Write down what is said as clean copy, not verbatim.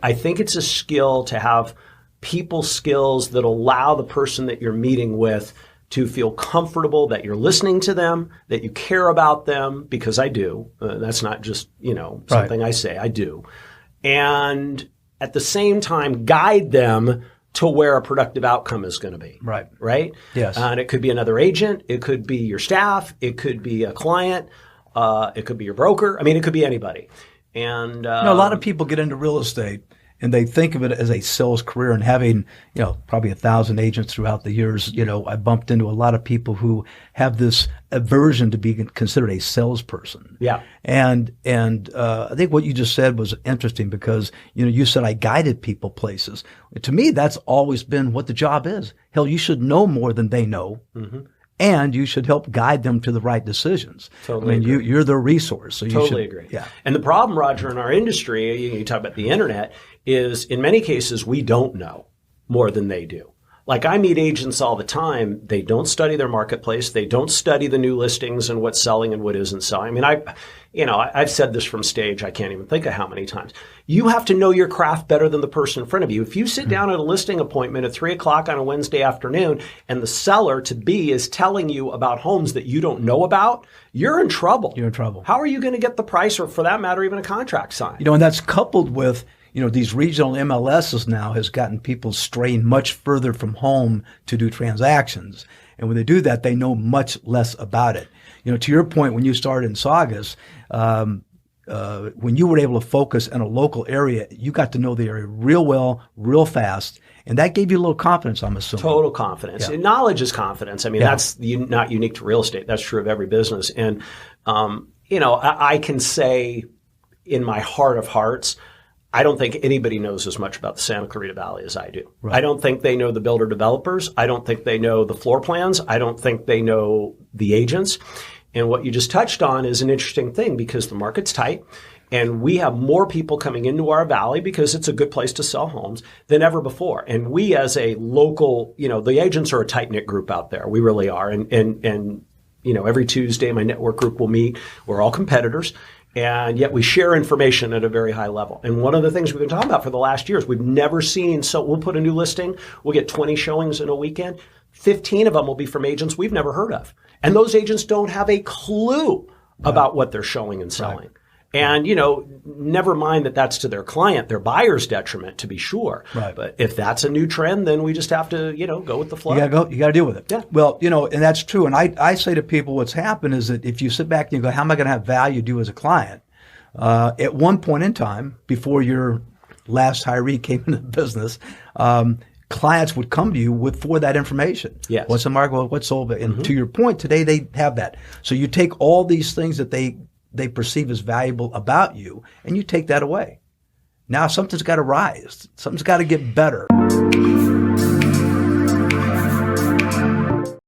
I think it's a skill to have people skills that allow the person that you're meeting with to feel comfortable that you're listening to them, that you care about them, because I do. That's not just, something I say, I do. And at the same time, guide them to where a productive outcome is going to be. Right. Right? Yes. And it could be another agent. It could be your staff. It could be a client. It could be your broker. I mean, it could be anybody. And a lot of people get into real estate and they think of it as a sales career, and having, probably 1,000 agents throughout the years, I bumped into a lot of people who have this aversion to be considered a salesperson. Yeah. And I think what you just said was interesting because, you said I guided people places. To me, that's always been what the job is. Hell, you should know more than they know. Mm-hmm. And you should help guide them to the right decisions. Totally agree. You're the resource. So you totally should, agree. Yeah. And the problem, Roger, in our industry, you talk about the internet, is in many cases we don't know more than they do. Like I meet agents all the time. They don't study their marketplace. They don't study the new listings and what's selling and what isn't selling. I mean, I've said this from stage. I can't even think of how many times. You have to know your craft better than the person in front of you. If you sit down at a listing appointment at 3:00 on a Wednesday afternoon and the seller to be is telling you about homes that you don't know about, you're in trouble. You're in trouble. How are you going to get the price, or for that matter, even a contract signed? And that's coupled with, these regional MLSs now has gotten people straying much further from home to do transactions. And when they do that, they know much less about it. To your point, when you started in Saugus, when you were able to focus in a local area, you got to know the area real well, real fast. And that gave you a little confidence, I'm assuming. Total confidence. Yeah. And knowledge is confidence. I mean, that's not unique to real estate. That's true of every business. And, I can say in my heart of hearts, I don't think anybody knows as much about the Santa Clarita Valley as I do. Right. I don't think they know the builder developers. I don't think they know the floor plans. I don't think they know the agents. And what you just touched on is an interesting thing because the market's tight and we have more people coming into our valley because it's a good place to sell homes than ever before. And we as a local, the agents are a tight-knit group out there. We really are. And every Tuesday my network group will meet. We're all competitors. And yet we share information at a very high level. And one of the things we've been talking about for the last year is we've never seen, so we'll put a new listing, we'll get 20 showings in a weekend. 15 of them will be from agents we've never heard of. And those agents don't have a clue about what they're showing and selling. Right. And, never mind that that's to their client, their buyer's detriment, to be sure. Right. But if that's a new trend, then we just have to, go with the flow. You got to deal with it. Yeah. Well, and that's true. And I say to people what's happened is that if you sit back and you go, how am I going to have value to you as a client? At one point in time, before your last hiree came into the business, clients would come to you for that information. Yes. What's the market? What's sold? And to your point, today they have that. So you take all these things that they perceive as valuable about you, and you take that away. Now something's got to rise. Something's got to get better.